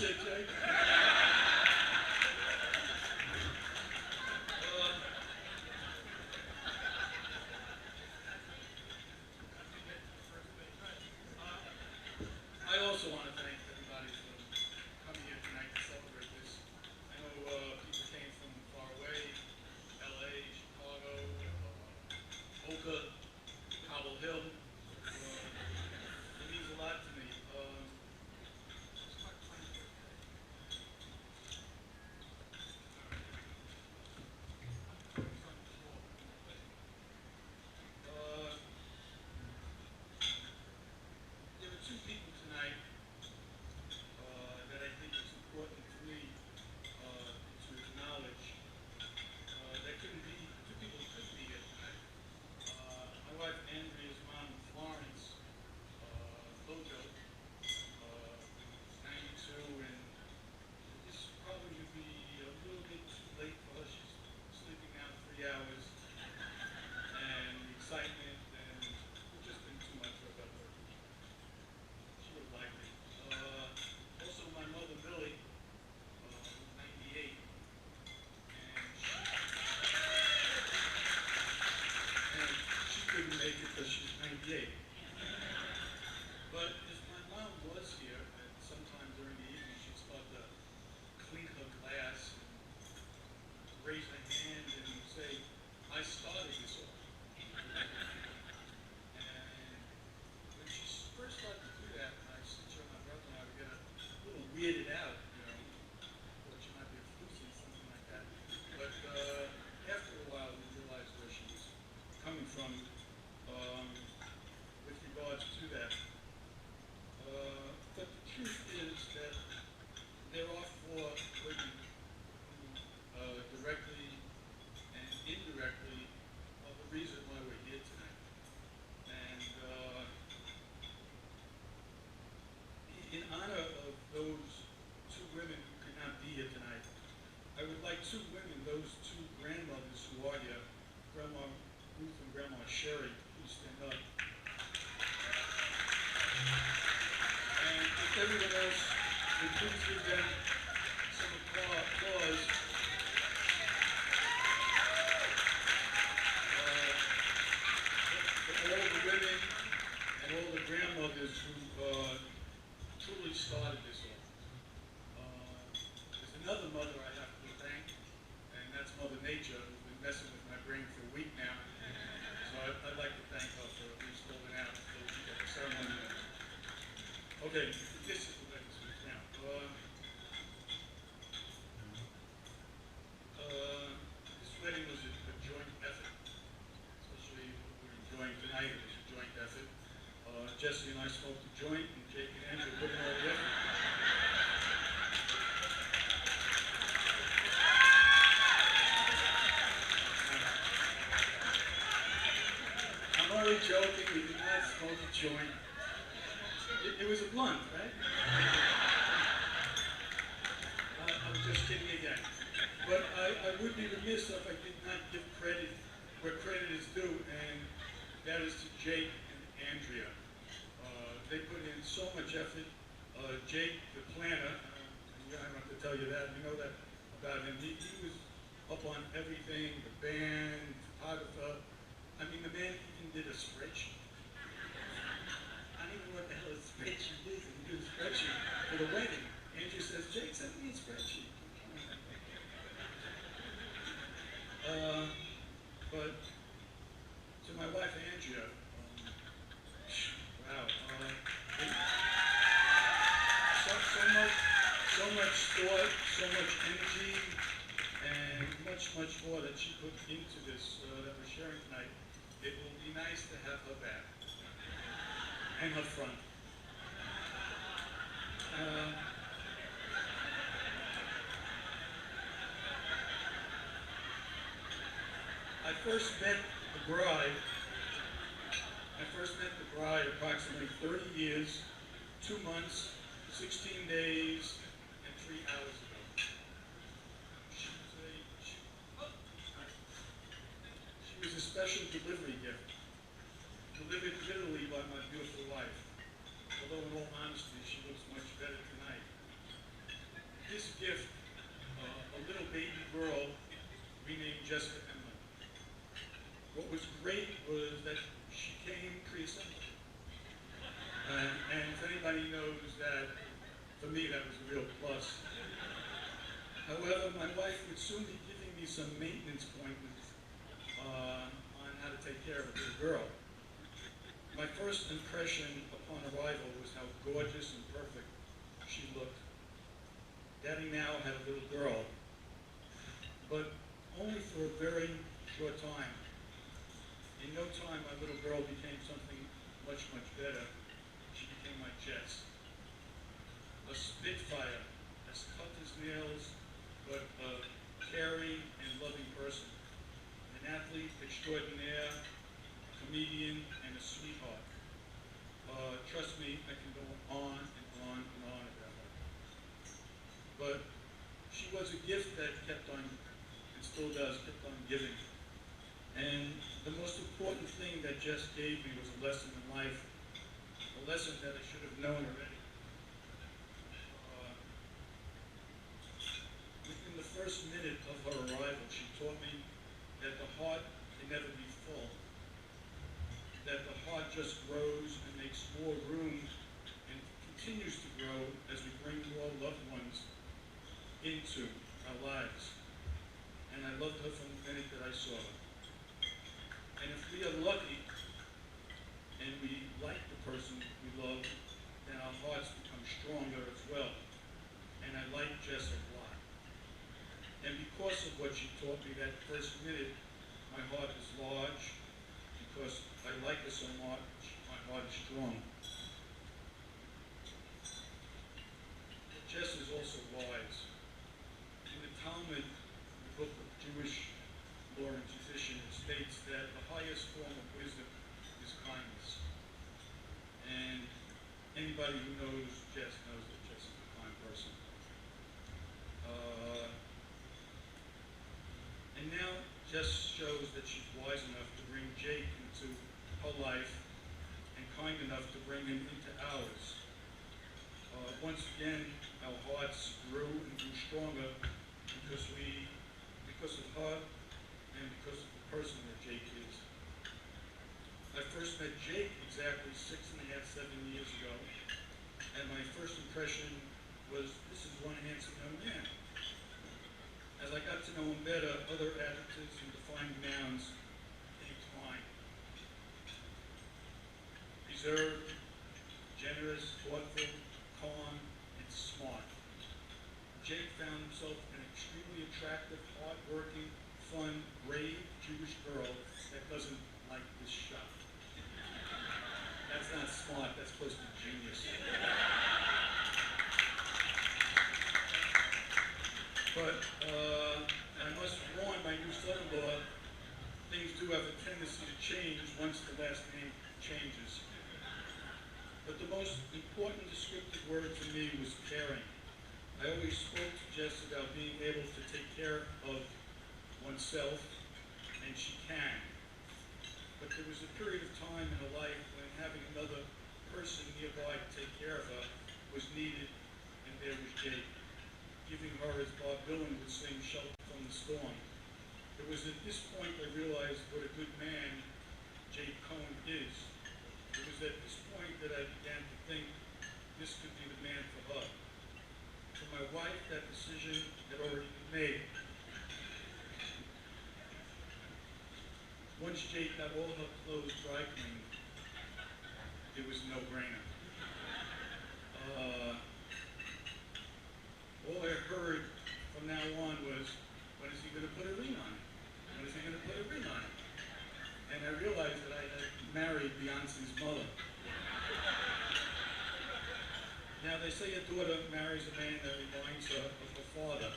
shit, Jake. I also want to thank everybody for coming here tonight to celebrate this. I know people came from far away, LA, Chicago, Boca, Cobble Hill. It means a lot to me. There are two people tonight that I think it's important for me to acknowledge. There couldn't be, two people who couldn't be here tonight. My wife Andrea's mom, Florence Lojo, who's 92, and this probably would be a little bit too late for her. She's sleeping now 3 hours, and the excitement, and it's just been too much for her. She would have liked it. Also, my mother, Millie, who's 98, and she couldn't make it because she's 98. But if my mom was here, and sometime during the evening, she'd start to clean her glass and raise her hand and say, I started this all. And when she first started to do that, I said to her, my brother and I would get a little weirded out, you know, thought she might be a floozy, something like that. But after a while, we realized where she was coming from with regards to that. But the truth is that there are 4 women who directly and indirectly are the reason why we're here tonight. And in honor of those 2 women who could not be here tonight, I would like 2 women, those 2 grandmothers who are here, Grandma Ruth and Grandma Sherry, please stand up. And if everyone else would please give them some applause. For all the women and all the grandmothers who truly started this all. There's another mother I have to thank, and that's Mother Nature, who's been messing with my brain for a week now. So I'd like to thank her for at least holding out until we get the ceremony. Okay, this is the wedding speech now. This wedding was a joint effort, especially what we're enjoying tonight. It was a joint effort. Jesse and I smoked a joint, and Jake and Andrew put in all the effort. I'm only joking. We did not smoke a joint. It was a blunt, right? I'm just kidding again. But I would be remiss if I did not give credit where credit is due, and that is to Jake and Andrea. They put in so much effort. Jake, the planner, I don't have to tell you that, you know that about him. He was up on everything, the band, photographer. I mean, the man even did a spreadsheet. I don't even know what the hell a spreadsheet is. He did a spreadsheet for the wedding. Andrew says, Jake, send me a spreadsheet. But to my wife, Andrea, wow. So much thought, so much energy, and much more that she put into this that we're sharing tonight. It will be nice to have her back and her front. I first met the bride approximately 30 years, 2 months, 16 days, and 3 hours ago. She was a special delivery gift, delivered literally by my beautiful wife. Although in all honesty, she looks much better tonight. this gift, a little baby girl we named Jessica Emma. What was great was that she came pre-assembled. And if anybody knows that, for me that was a real plus. However, my wife would soon be giving me some maintenance pointers on how to take care of a little girl. My first impression upon arrival was how gorgeous and perfect she looked. Daddy now had a little girl, but only for a very short time. In no time, my little girl became something much, much better. She became my Jess. A spitfire, as tough as nails, but a caring and loving person. An athlete extraordinaire, a comedian, and a sweetheart. Trust me, I can go on and on and on about her. But she was a gift that kept on, and still does, kept on giving. And the most important thing that Jess gave me was a lesson in life, a lesson that I should have known already. Within the first minute of her arrival, she taught me that the heart can never be full, that the heart just grows and makes more room and continues to grow as we bring more loved ones into our lives. And I loved her from the minute that I saw her. And if we are lucky and we like the person we love, then our hearts become stronger as well. And I like Jess a lot. And because of what she taught me that first minute, my heart is large. Because I like her so much, my heart is strong. But Jess is also wise. In the Talmud, the book of Jewish law and tradition, it states that the highest form of wisdom is kindness. And anybody who knows Jess knows that Jess is a kind person. And now Jess shows that she's wise enough to bring Jake into her life and kind enough to bring him into ours. Once again, our hearts grew and grew stronger because of her and because of the person that Jake is. I first met Jake exactly 6.5, 7 years ago, and my first impression was, this is one handsome young man. As I got to know him better, other adjectives and defining nouns came to mind. Reserved, generous, thoughtful, calm, and smart. Jake found himself an extremely attractive, hard-working, fun, brave Jewish girl that doesn't like this shop. That's not smart, that's close to genius. But I must warn my new son-in-law, things do have a tendency to change once the last name changes. But the most important descriptive word to me was caring. I always spoke to Jess about being able to take care of oneself, and she can. But there was a period of time in her life when having another person nearby to take care of her was needed, and there was Jake, giving her, as Bob Dylan would sing, shelter from the storm. It was at this point I realized what a good man Jake Cohn is. It was at this point that I began to think this could be the man for her. For my wife, that decision had already been made. Once Jake got all her clothes dry cleaned, it was a no-brainer. All I heard from now on was, when is he going to put a ring on it? When is he going to put a ring on it? And I realized that I had married Beyonce's mother. Now, they say a daughter marries a man that reminds her of her father.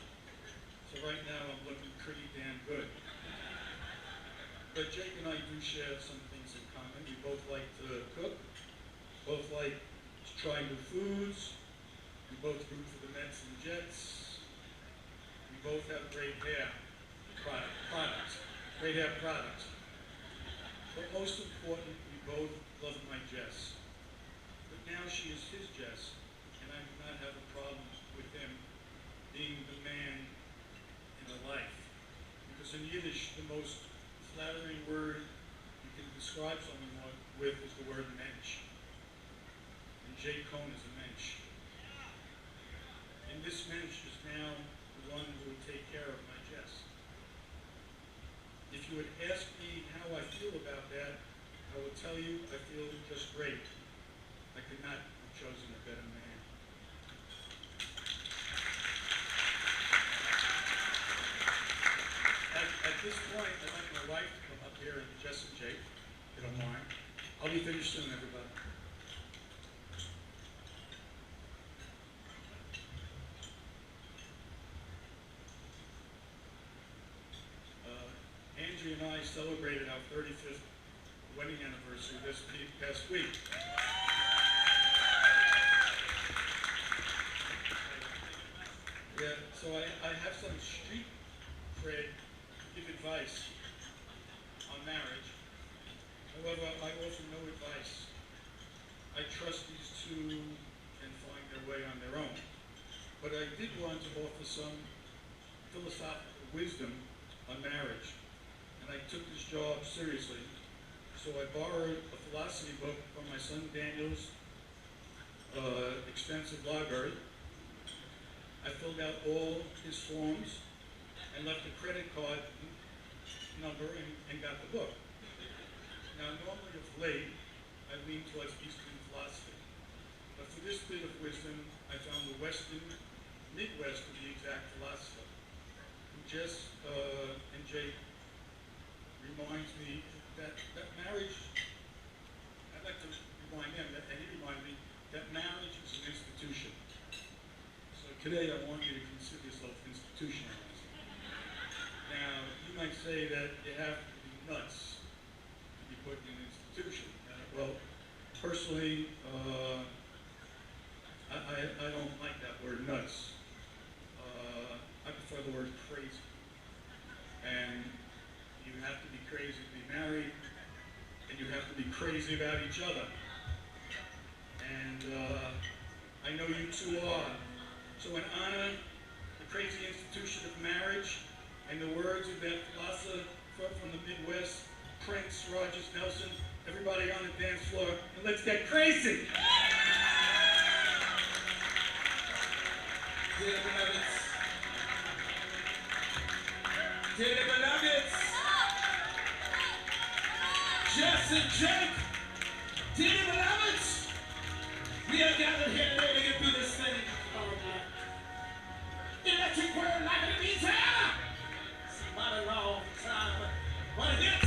So right now, I'm looking pretty damn good. But Jake and I do share some things in common. We both like to cook, both like to try new foods, we both root for the Mets and Jets, we both have great hair products, great hair products. But most important, we both love my Jess. But now she is his Jess, and I do not have a problem with him being the man in a life. Because in Yiddish, the most flattering word you can describe someone with is the word mensch. And Jay Cohn is a mensch. And this mensch is now the one who would take care of my Jess. If you would ask me how I feel about that, I will tell you I feel just great. I could not have chosen a better man. At this point, I'd like my wife to come up here, and Jess and Jake, if you don't mind. I'll be finished soon, everybody. Andrea and I celebrated our 35th wedding anniversary this past week. Yeah, so I have some street cred to give advice on marriage. However, I offer no advice. I trust these two can find their way on their own. But I did want to offer some philosophical wisdom on marriage. And I took this job seriously. So I borrowed a philosophy book from my son Daniel's extensive library. I filled out all his forms and left a credit card number and got the book. Now, normally of late, I lean towards Eastern philosophy. But for this bit of wisdom, I found the Western, Midwest to be exact philosopher, who Jess and Jake reminds me that marriage, I'd like to remind them, and he reminded me, that marriage is an institution. So today I want you to consider yourself institutionalized. Now, you might say that you have to be nuts to be put in an institution. Well, personally, I don't like that word nuts. I prefer the word crazy. And you have to be crazy to be married, and you have to be crazy about each other. And I know you two are. So in honor of the crazy institution of marriage and the words of that philosopher from the Midwest, Prince Rogers Nelson, everybody on the dance floor, and let's get crazy! Dear beloveds, dear beloveds, Jess and Jake, dear beloveds, we are gathered here today to get through this thing. Electric world like it means hell. It's not a long time, but here